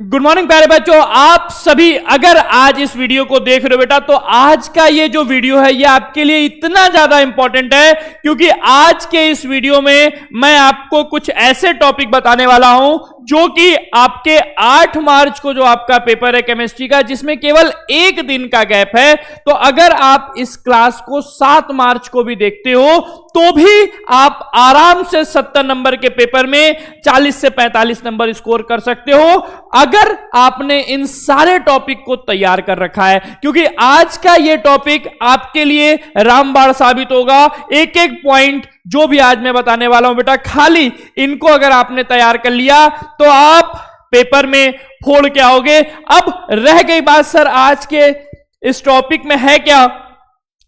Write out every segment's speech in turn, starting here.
Good morning प्यारे बच्चों, आप सभी अगर आज इस वीडियो को देख रहे हो बेटा, तो आज का ये जो वीडियो है ये आपके लिए इतना ज्यादा इंपॉर्टेंट है क्योंकि आज के इस वीडियो में मैं आपको कुछ ऐसे टॉपिक बताने वाला हूं जो कि आपके 8 मार्च को जो आपका पेपर है केमिस्ट्री का, जिसमें केवल एक दिन का गैप है, तो अगर आप इस क्लास को 7 मार्च को भी देखते हो तो भी आप आराम से 70 नंबर के पेपर में 40 से 45 नंबर स्कोर कर सकते हो अगर आपने इन सारे टॉपिक को तैयार कर रखा है। क्योंकि आज का ये टॉपिक आपके लिए रामबाण साबित होगा। एक एक पॉइंट जो भी आज मैं बताने वाला हूं बेटा, खाली इनको अगर आपने तैयार कर लिया तो आप पेपर में फोड़ के आओगे। अब रह गई बात सर आज के इस टॉपिक में है क्या,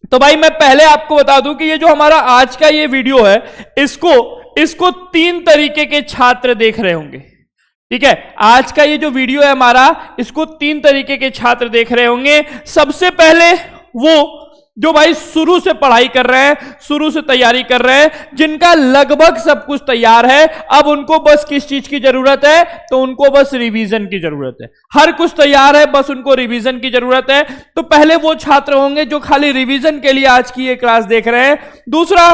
तो भाई मैं पहले आपको बता दूं कि ये जो हमारा आज का ये वीडियो है इसको 3 तरीके के छात्र देख रहे होंगे। ठीक है, आज का ये जो वीडियो है हमारा, इसको 3 तरीके के छात्र देख रहे होंगे। सबसे पहले वो जो भाई शुरू से पढ़ाई कर रहे हैं, शुरू से तैयारी कर रहे हैं, जिनका लगभग सब कुछ तैयार है, अब उनको बस किस चीज की जरूरत है, तो उनको बस रिवीजन की जरूरत है। हर कुछ तैयार है, बस उनको रिवीजन की जरूरत है। तो पहले वो छात्र होंगे जो खाली रिवीजन के लिए आज की ये क्लास देख रहे हैं। दूसरा,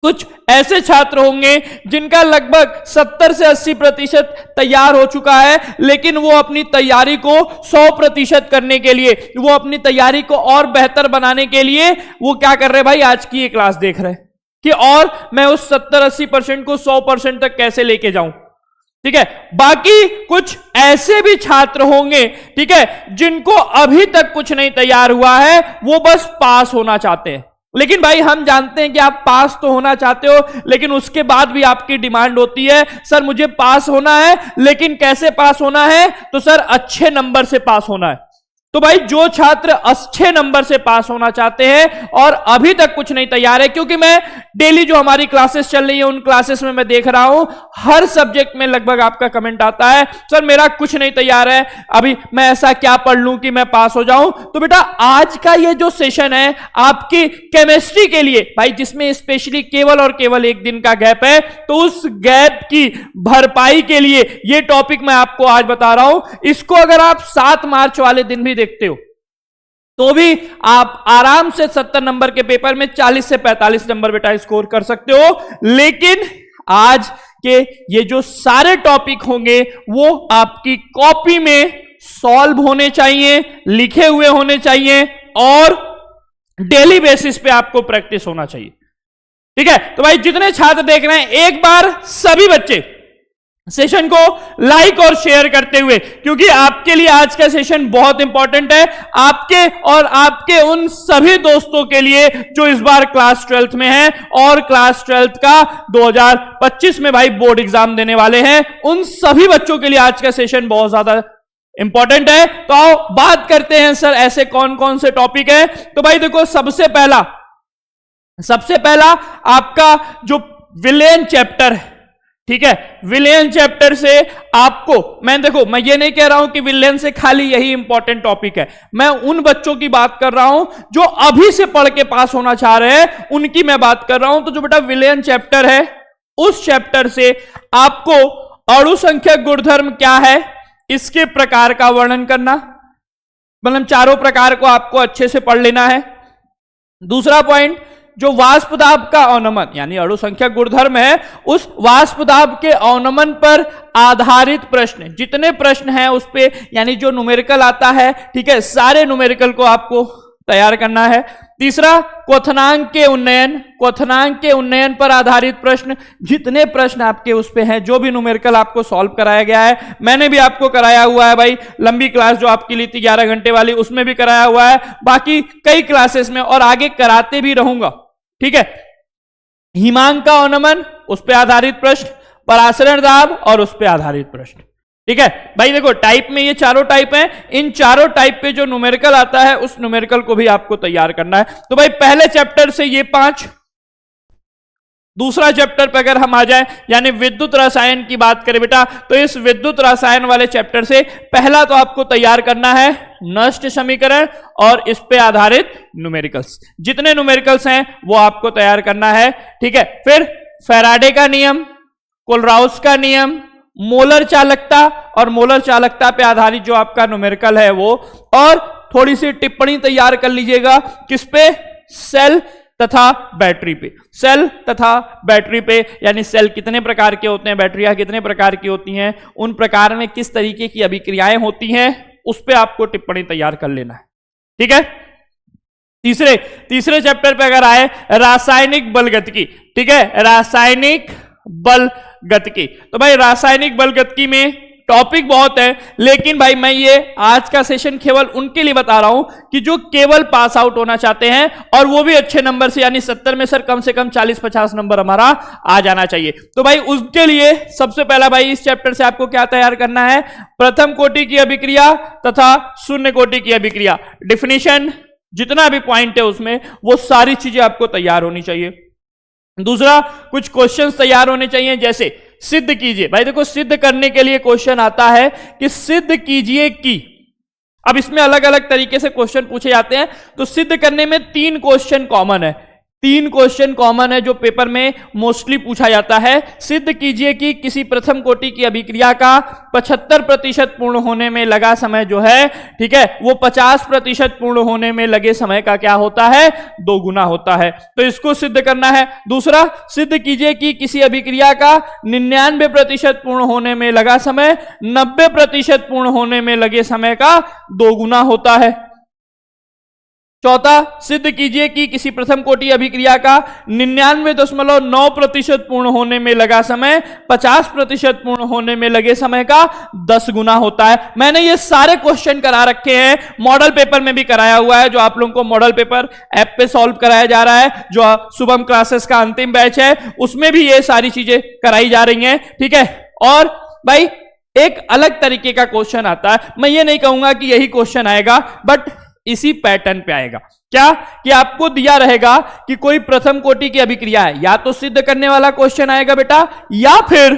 कुछ ऐसे छात्र होंगे जिनका लगभग 70 से 80% तैयार हो चुका है, लेकिन वो अपनी तैयारी को 100% करने के लिए, वो अपनी तैयारी को और बेहतर बनाने के लिए वो क्या कर रहे हैं भाई, आज की ये क्लास देख रहे हैं कि और मैं उस 70-80% को 100% तक कैसे लेके जाऊं। ठीक है, बाकी कुछ ऐसे भी छात्र होंगे, ठीक है, जिनको अभी तक कुछ नहीं तैयार हुआ है, वो बस पास होना चाहते हैं। लेकिन भाई हम जानते हैं कि आप पास तो होना चाहते हो, लेकिन उसके बाद भी आपकी डिमांड होती है, सर मुझे पास होना है, लेकिन कैसे पास होना है, तो सर अच्छे नंबर से पास होना है। तो भाई जो छात्र अच्छे नंबर से पास होना चाहते हैं और अभी तक कुछ नहीं तैयार है, क्योंकि मैं डेली जो हमारी क्लासेस चल रही है उन क्लासेस में मैं देख रहा हूं हर सब्जेक्ट में लगभग आपका कमेंट आता है, सर मेरा कुछ नहीं तैयार है, अभी मैं ऐसा क्या पढ़ लूं कि मैं पास हो जाऊं। तो बेटा आज का ये जो सेशन है आपकी केमिस्ट्री के लिए भाई, जिसमें स्पेशली केवल और केवल एक दिन का गैप है, तो उस गैप की भरपाई के लिए ये टॉपिक मैं आपको आज बता रहा हूं। इसको अगर आप 7 मार्च वाले दिन भी देखते हो तो भी आप आराम से 70 नंबर के पेपर में 40 से 45 नंबर बेटा स्कोर कर सकते हो। लेकिन आज के ये जो सारे टॉपिक होंगे वो आपकी कॉपी में सॉल्व होने चाहिए, लिखे हुए होने चाहिए और डेली बेसिस पे आपको प्रैक्टिस होना चाहिए। ठीक है, तो भाई जितने छात्र देख रहे हैं, एक बार सभी बच्चे सेशन को लाइक और शेयर करते हुए, क्योंकि आपके लिए आज का सेशन बहुत इंपॉर्टेंट है, आपके और आपके उन सभी दोस्तों के लिए जो इस बार क्लास 12th में हैं और क्लास 12th का 2025 में भाई बोर्ड एग्जाम देने वाले हैं, उन सभी बच्चों के लिए आज का सेशन बहुत ज्यादा इंपॉर्टेंट है। तो आओ बात करते हैं सर ऐसे कौन कौन से टॉपिक है। तो भाई देखो, सबसे पहला आपका जो विलेन चैप्टर है, ठीक है, विलेन चैप्टर से आपको मैं ये नहीं कह रहा हूं कि विलेन से खाली यही इंपॉर्टेंट टॉपिक है, मैं उन बच्चों की बात कर रहा हूं जो अभी से पढ़ के पास होना चाह रहे हैं, उनकी मैं बात कर रहा हूं। तो जो बेटा विलेन चैप्टर है, उस चैप्टर से आपको अणु संख्यक गुणधर्म क्या है, इसके प्रकार का वर्णन करना, मतलब चारों प्रकार को आपको अच्छे से पढ़ लेना है। दूसरा पॉइंट, जो वाष्प दाब का अवनमन यानी अणु संख्या गुणधर्म है, उस वाष्प दाब के अवनमन पर आधारित प्रश्न, जितने प्रश्न हैं उस पे यानी जो न्यूमेरिकल आता है, ठीक है, सारे न्यूमेरिकल को आपको तैयार करना है। तीसरा, क्वथनांक के उन्नयन पर आधारित प्रश्न, जितने प्रश्न आपके उस पे हैं, जो भी न्यूमेरिकल आपको सॉल्व कराया गया है, मैंने भी आपको कराया हुआ है भाई, लंबी क्लास जो आपकी ली थी 11 घंटे वाली, उसमें भी कराया हुआ है, बाकी कई क्लासेस में और आगे कराते भी रहूंगा। ठीक है, हिमांक का अवनमन, उस पर आधारित प्रश्न, परासरण दाब और उस पर आधारित प्रश्न। ठीक है भाई, देखो टाइप में ये चारों टाइप हैं, इन चारों टाइप पे जो न्यूमेरिकल आता है उस न्यूमेरिकल को भी आपको तैयार करना है। तो भाई पहले चैप्टर से ये 5, दूसरा चैप्टर पे अगर हम आ जाए यानी विद्युत रसायन की बात करें बेटा, तो इस विद्युत रसायन वाले चैप्टर से पहला तो आपको तैयार करना है नष्ट समीकरण और इस पे आधारित न्यूमेरिकल्स, जितने न्यूमेरिकल्स हैं वो आपको तैयार करना है। ठीक है, फिर फैराडे का नियम, कोलराउस का नियम, मोलर चालकता और मोलर चालकता पे आधारित जो आपका न्यूमेरिकल है वो, और थोड़ी सी टिप्पणी तैयार कर लीजिएगा किस पे, सेल तथा बैटरी पे। सेल तथा बैटरी पे, यानी सेल कितने प्रकार के होते हैं, बैटरियां कितने प्रकार की होती हैं, उन प्रकार में किस तरीके की अभिक्रियाएं होती हैं, उस पे आपको टिप्पणी तैयार कर लेना है। ठीक है। तीसरे चैप्टर पे अगर आए, रासायनिक बल गतिकी। ठीक है, रासायनिक बल गतिकी। तो भाई रासायनिक बल गतिकी में टॉपिक बहुत है, लेकिन भाई मैं ये आज का सेशन केवल उनके लिए बता रहा हूं कि जो केवल पास आउट होना चाहते हैं, और वो भी अच्छे नंबर से, यानी 70 में सर कम से कम 40-50 नंबर हमारा आ जाना चाहिए। तो भाई उसके लिए सबसे पहला भाई इस चैप्टर से आपको क्या तैयार करना है, प्रथम कोटि की अभिक्रिया तथा शून्य कोटि की अभिक्रिया, डिफिनीशन, जितना भी पॉइंट है उसमें वो सारी चीजें आपको तैयार होनी चाहिए। दूसरा, कुछ क्वेश्चंस तैयार होने चाहिए, जैसे सिद्ध कीजिए। भाई देखो, सिद्ध करने के लिए क्वेश्चन आता है कि सिद्ध कीजिए कि, अब इसमें अलग अलग तरीके से क्वेश्चन पूछे जाते हैं। तो सिद्ध करने में 3 क्वेश्चन कॉमन है, 3 क्वेश्चन कॉमन है जो पेपर में मोस्टली पूछा जाता है। सिद्ध कीजिए कि किसी प्रथम कोटि की अभिक्रिया का 75% पूर्ण होने में लगा समय जो है, ठीक है, वो 50% पूर्ण होने में लगे समय का क्या होता है, 2 गुना होता है। तो इसको सिद्ध करना है। दूसरा, सिद्ध कीजिए कि किसी अभिक्रिया का 99% पूर्ण होने में लगा समय 90% पूर्ण होने में लगे समय का 2 गुना होता है। चौथा, सिद्ध कीजिए कि किसी प्रथम कोटि अभिक्रिया का 99.9% पूर्ण होने में लगा समय 50% पूर्ण होने में लगे समय का 10 गुना होता है। मैंने ये सारे क्वेश्चन करा रखे हैं, मॉडल पेपर में भी कराया हुआ है, जो आप लोगों को मॉडल पेपर ऐप पे सॉल्व कराया जा रहा है, जो शुभम क्लासेस का अंतिम बैच है उसमें भी ये सारी चीजें कराई जा रही हैं। ठीक है। और भाई एक अलग तरीके का क्वेश्चन आता है, मैं ये नहीं कहूंगा कि यही क्वेश्चन आएगा, बट इसी पैटर्न पे आएगा। क्या कि आपको दिया रहेगा कि कोई प्रथम कोटि की अभिक्रिया है, या तो सिद्ध करने वाला क्वेश्चन आएगा बेटा, या फिर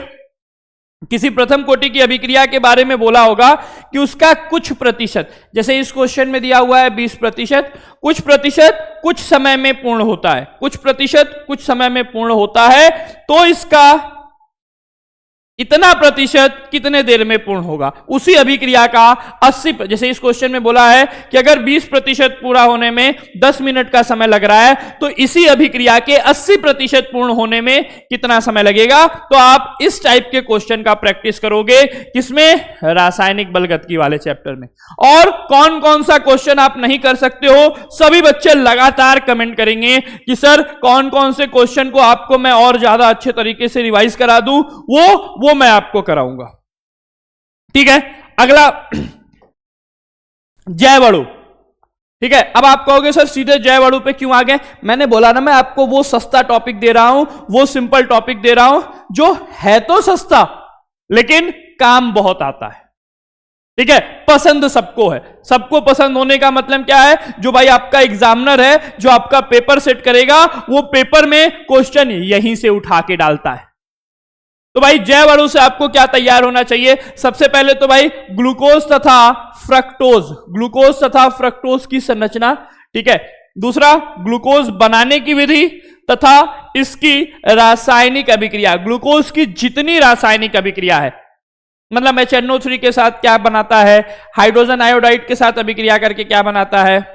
किसी प्रथम कोटि की अभिक्रिया के बारे में बोला होगा कि उसका कुछ प्रतिशत, जैसे इस क्वेश्चन में दिया हुआ है 20%, कुछ प्रतिशत कुछ समय में पूर्ण होता है, कुछ प्रतिशत कुछ समय में पूर्ण होता है, तो इसका इतना प्रतिशत कितने देर में पूर्ण होगा। उसी अभिक्रिया का 80, जैसे इस क्वेश्चन में बोला है कि अगर 20% पूरा होने में 10 मिनट का समय लग रहा है, तो इसी अभिक्रिया के 80% पूर्ण होने में कितना समय लगेगा। तो आप इस टाइप के क्वेश्चन का प्रैक्टिस करोगे किसमें, रासायनिक बलगतिकी वाले चैप्टर में। और कौन कौन सा क्वेश्चन आप नहीं कर सकते हो, सभी बच्चे लगातार कमेंट करेंगे कि सर कौन कौन से क्वेश्चन को आपको मैं और ज्यादा अच्छे तरीके से रिवाइज करा दूं, वो मैं आपको कराऊंगा। ठीक है। अगला, जैवअणु। ठीक है। अब आप कहोगे सर सीधे जैवअणु पे क्यों आ गए, मैंने बोला ना मैं आपको वो सस्ता टॉपिक दे रहा हूं, वो सिंपल टॉपिक दे रहा हूं जो है तो सस्ता लेकिन काम बहुत आता है। ठीक है। पसंद सबको है, सबको पसंद होने का मतलब क्या है, जो भाई आपका एग्जामिनर है, जो आपका पेपर सेट करेगा, वो पेपर में क्वेश्चन यहीं से उठा के डालता है। तो भाई जैवअणु से आपको क्या तैयार होना चाहिए, सबसे पहले तो भाई ग्लूकोज तथा फ्रक्टोज, ग्लूकोज तथा फ्रक्टोज की संरचना। ठीक है। दूसरा, ग्लूकोज बनाने की विधि तथा इसकी रासायनिक अभिक्रिया, ग्लूकोज की जितनी रासायनिक अभिक्रिया है, मतलब HNO3 के साथ क्या बनाता है, हाइड्रोजन आयोडाइड के साथ अभिक्रिया करके क्या बनाता है,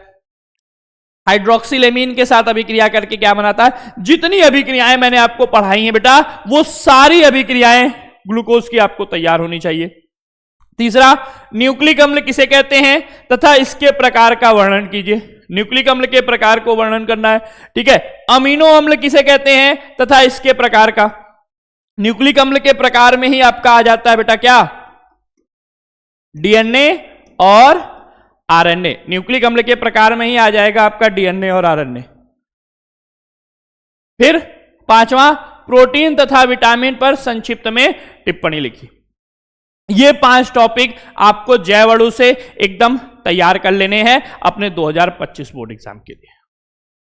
हाइड्रोक्सिलेमीन के साथ अभिक्रिया करके क्या बनाता है, जितनी अभिक्रियाएं मैंने आपको पढ़ाई हैं बेटा, वो सारी अभिक्रियाएं ग्लूकोज की आपको तैयार होनी चाहिए। तीसरा, न्यूक्लिक अम्ल किसे कहते हैं तथा इसके प्रकार का वर्णन कीजिए, न्यूक्लिक अम्ल के प्रकार को वर्णन करना है। ठीक है। अमीनो अम्ल किसे कहते हैं तथा इसके प्रकार का, न्यूक्लिक अम्ल के प्रकार में ही आपका आ जाता है बेटा क्या, डीएनए और आरएनए, न्यूक्लिक अम्ल के प्रकार में ही आ जाएगा आपका डीएनए और आरएनए। फिर पांचवा, प्रोटीन तथा विटामिन पर संक्षिप्त में टिप्पणी लिखी। ये 5 टॉपिक आपको जैवअणु से एकदम तैयार कर लेने हैं अपने 2025 बोर्ड एग्जाम के लिए।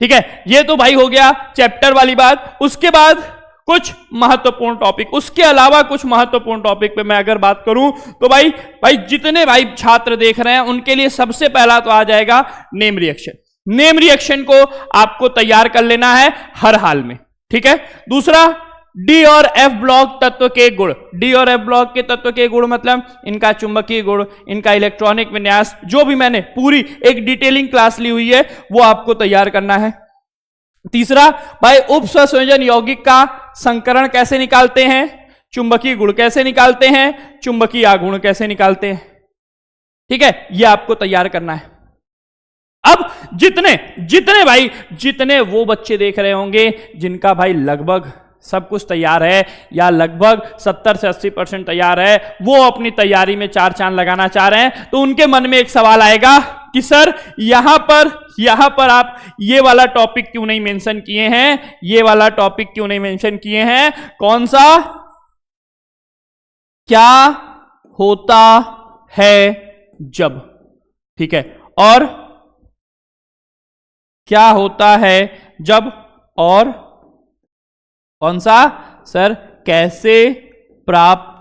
ठीक है। ये तो भाई हो गया चैप्टर वाली बात। उसके बाद कुछ महत्वपूर्ण टॉपिक, उसके अलावा कुछ महत्वपूर्ण टॉपिक पे मैं अगर बात करूं तो भाई जितने भाई छात्र देख रहे हैं उनके लिए सबसे पहला तो आ जाएगा नेम रिएक्शन। नेम रिएक्शन को आपको तैयार कर लेना है हर हाल में। ठीक है। दूसरा, डी और एफ ब्लॉक तत्व के गुण। डी और एफ ब्लॉक के तत्व के गुण मतलब इनका चुंबकीय गुण, इनका इलेक्ट्रॉनिक विन्यास, जो भी मैंने पूरी एक डिटेलिंग क्लास ली हुई है वो आपको तैयार करना है। तीसरा, भाई उप सहसंयोजन यौगिक का संकरण कैसे निकालते हैं, चुंबकीय गुण कैसे निकालते हैं, चुंबकीय आघूर्ण कैसे निकालते हैं। ठीक है, यह आपको तैयार करना है। अब जितने वो बच्चे देख रहे होंगे जिनका भाई लगभग सब कुछ तैयार है या लगभग 70 से 80% तैयार है, वो अपनी तैयारी में चार चांद लगाना चाह रहे हैं, तो उनके मन में एक सवाल आएगा कि सर यहां पर आप ये वाला टॉपिक क्यों नहीं मेंशन किए हैं, ये वाला टॉपिक क्यों नहीं मेंशन किए हैं, कौन सा, क्या होता है जब। ठीक है, और क्या होता है जब, और कौन सा सर, कैसे प्राप्त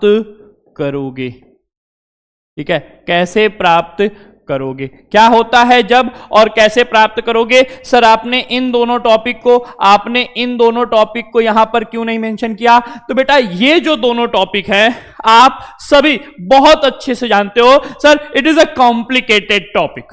करोगे। ठीक है, कैसे प्राप्त करोगे, क्या होता है जब और कैसे प्राप्त करोगे। सर आपने इन दोनों टॉपिक को यहां पर क्यों नहीं मेंशन किया। तो बेटा ये जो दोनों टॉपिक है आप सभी बहुत अच्छे से जानते हो, sir it is a complicated topic.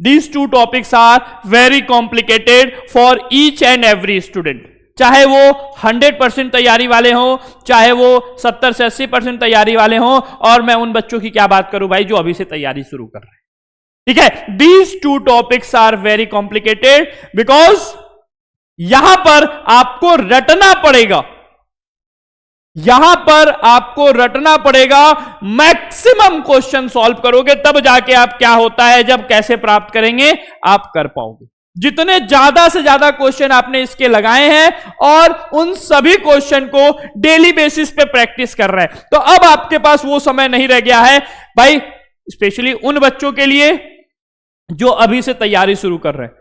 These two topics are very complicated for each and every student, चाहे वो 100% तैयारी वाले हों, चाहे वो 70 से 80% तैयारी वाले हों, और मैं उन बच्चों की क्या बात करूं भाई जो अभी से तैयारी शुरू कर रहे हैं। ठीक है, these two topics are very complicated because यहां पर आपको रटना पड़ेगा, मैक्सिमम क्वेश्चन सॉल्व करोगे तब जाके आप क्या होता है जब कैसे प्राप्त करेंगे आप कर पाओगे। जितने ज्यादा से ज्यादा क्वेश्चन आपने इसके लगाए हैं और उन सभी क्वेश्चन को डेली बेसिस पे प्रैक्टिस कर रहे हैं, तो अब आपके पास वो समय नहीं रह गया है भाई, स्पेशली उन बच्चों के लिए जो अभी से तैयारी शुरू कर रहे हैं,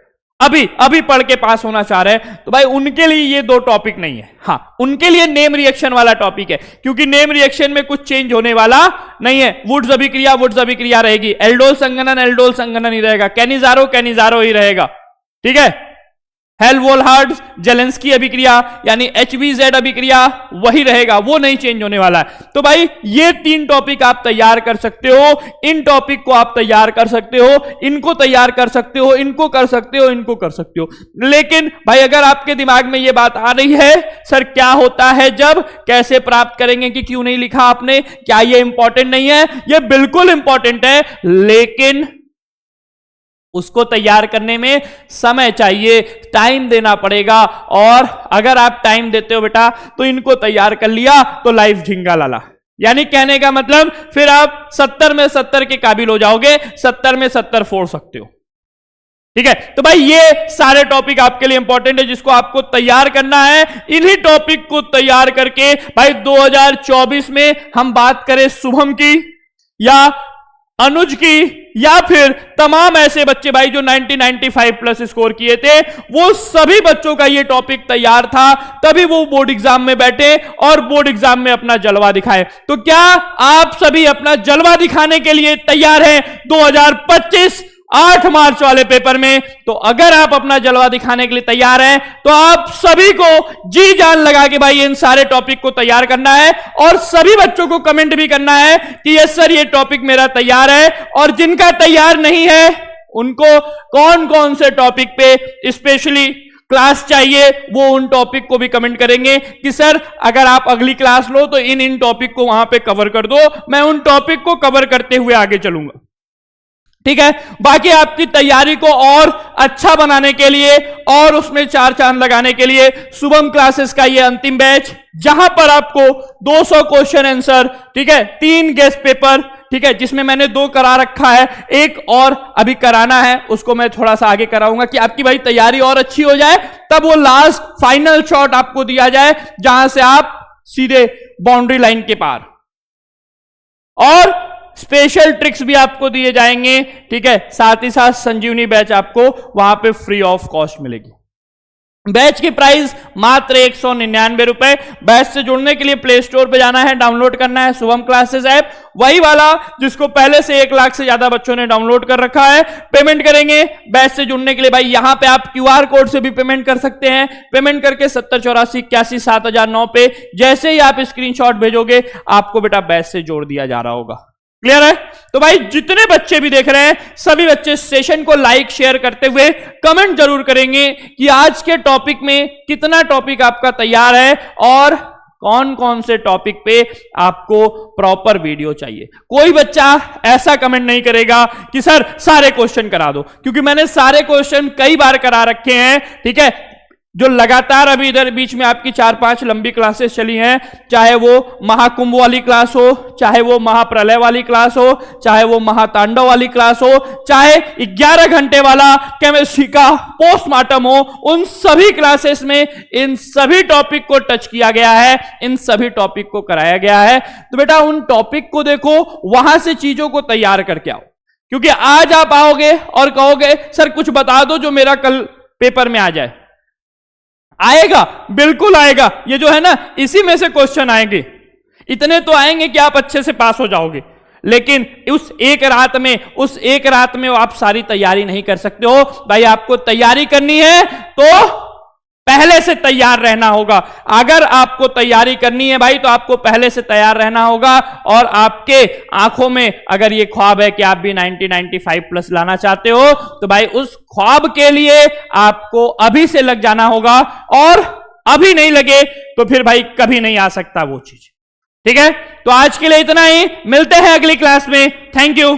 अभी पढ़ के पास होना चाह रहे हैं, तो भाई उनके लिए ये दो टॉपिक नहीं है। हाँ, उनके लिए नेम रिएक्शन वाला टॉपिक है, क्योंकि नेम रिएक्शन में कुछ चेंज होने वाला नहीं है। वुड्स अभिक्रिया रहेगी, एल्डोल संघनन ही रहेगा, कैनिजारो ही रहेगा। ठीक है, हेल्महोल्ट्ज जेलेंस्की अभिक्रिया यानी HBZ अभिक्रिया वही रहेगा, वो नहीं चेंज होने वाला है। तो भाई ये तीन टॉपिक आप तैयार कर सकते हो, इन टॉपिक को आप तैयार कर सकते हो, इनको तैयार कर सकते हो, इनको कर सकते हो, इनको कर सकते हो। लेकिन भाई अगर आपके दिमाग में ये बात आ रही है सर क्या होता है जब, कैसे प्राप्त करेंगे कि क्यों नहीं लिखा आपने, क्या ये इंपॉर्टेंट नहीं है, ये बिल्कुल इंपॉर्टेंट है, लेकिन उसको तैयार करने में समय चाहिए, टाइम देना पड़ेगा। और अगर आप टाइम देते हो बेटा तो इनको तैयार कर लिया तो लाइफ झिंगा लाला, यानी कहने का मतलब फिर आप 70 में 70 के काबिल हो जाओगे, 70 में 70 फोड़ सकते हो। ठीक है, तो भाई ये सारे टॉपिक आपके लिए इंपॉर्टेंट है जिसको आपको तैयार करना है। इन्हीं टॉपिक को तैयार करके भाई 2024 में हम बात करें शुभम की या अनुज की या फिर तमाम ऐसे बच्चे भाई जो 95 प्लस स्कोर किए थे, वो सभी बच्चों का ये टॉपिक तैयार था, तभी वो बोर्ड एग्जाम में बैठे और बोर्ड एग्जाम में अपना जलवा दिखाए। तो क्या आप सभी अपना जलवा दिखाने के लिए तैयार हैं 2025 8 मार्च वाले पेपर में? तो अगर आप अपना जलवा दिखाने के लिए तैयार हैं तो आप सभी को जी जान लगा के भाई इन सारे टॉपिक को तैयार करना है, और सभी बच्चों को कमेंट भी करना है कि यस सर ये टॉपिक मेरा तैयार है। और जिनका तैयार नहीं है उनको कौन कौन से टॉपिक पे स्पेशली क्लास चाहिए वो उन टॉपिक को भी कमेंट करेंगे कि सर अगर आप अगली क्लास लो तो इन टॉपिक को वहां पे कवर कर दो, मैं उन टॉपिक को कवर करते हुए आगे चलूंगा। ठीक है, बाकी आपकी तैयारी को और अच्छा बनाने के लिए और उसमें चार चांद लगाने के लिए शुभम क्लासेस का ये अंतिम बैच, जहां पर आपको 200 क्वेश्चन आंसर, ठीक है, 3 गेस्ट पेपर, ठीक है, जिसमें मैंने 2 करा रखा है, एक और अभी कराना है, उसको मैं थोड़ा सा आगे कराऊंगा कि आपकी भाई तैयारी और अच्छी हो जाए, तब वो लास्ट फाइनल शॉट आपको दिया जाए जहां से आप सीधे बाउंड्री लाइन के पार। और स्पेशल ट्रिक्स भी आपको दिए जाएंगे, ठीक है, साथ ही साथ संजीवनी बैच आपको वहां पे फ्री ऑफ कॉस्ट मिलेगी। बैच की प्राइस मात्र 199 रुपए। बैच से जुड़ने के लिए प्ले स्टोर पे जाना है, डाउनलोड करना है शुभम क्लासेस ऐप, वही वाला जिसको पहले से 1 लाख से ज्यादा बच्चों ने डाउनलोड कर रखा है। पेमेंट करेंगे बैच से जुड़ने के लिए, भाई यहां पे आप QR कोड से भी पेमेंट कर सकते हैं। पेमेंट करके 708481 पे जैसे ही आप स्क्रीनशॉट भेजोगे आपको बेटा बैच से जोड़ दिया जा रहा होगा। क्लियर है? तो भाई जितने बच्चे भी देख रहे हैं सभी बच्चे सेशन को लाइक शेयर करते हुए कमेंट जरूर करेंगे कि आज के टॉपिक में कितना टॉपिक आपका तैयार है और कौन कौन से टॉपिक पे आपको प्रॉपर वीडियो चाहिए। कोई बच्चा ऐसा कमेंट नहीं करेगा कि सर सारे क्वेश्चन करा दो, क्योंकि मैंने सारे क्वेश्चन कई बार करा रखे हैं। ठीक है, जो लगातार अभी इधर बीच में आपकी 4-5 लंबी क्लासेस चली हैं, चाहे वो महाकुंभ वाली क्लास हो, चाहे वो महाप्रलय वाली क्लास हो, चाहे वो महातांडव वाली क्लास हो, चाहे 11 घंटे वाला केमिस्ट्री का पोस्टमार्टम हो, उन सभी क्लासेस में इन सभी टॉपिक को टच किया गया है, इन सभी टॉपिक को कराया गया है। तो बेटा उन टॉपिक को देखो, वहां से चीजों को तैयार करके आओ, क्योंकि आज आप आओगे और कहोगे सर कुछ बता दो जो मेरा कल पेपर में आ जाए। आएगा, बिल्कुल आएगा। ये जो है ना, इसी में से क्वेश्चन आएंगे, इतने तो आएंगे कि आप अच्छे से पास हो जाओगे। लेकिन उस एक रात में आप सारी तैयारी नहीं कर सकते हो। भाई आपको तैयारी करनी है तो पहले से तैयार रहना होगा। अगर आपको तैयारी करनी है भाई तो आपको पहले से तैयार रहना होगा। और आपके आंखों में अगर ये ख्वाब है कि आप भी 90-95 प्लस लाना चाहते हो तो भाई उस ख्वाब के लिए आपको अभी से लग जाना होगा, और अभी नहीं लगे तो फिर भाई कभी नहीं आ सकता वो चीज। ठीक है, तो आज के लिए इतना ही, मिलते हैं अगली क्लास में। Thank you.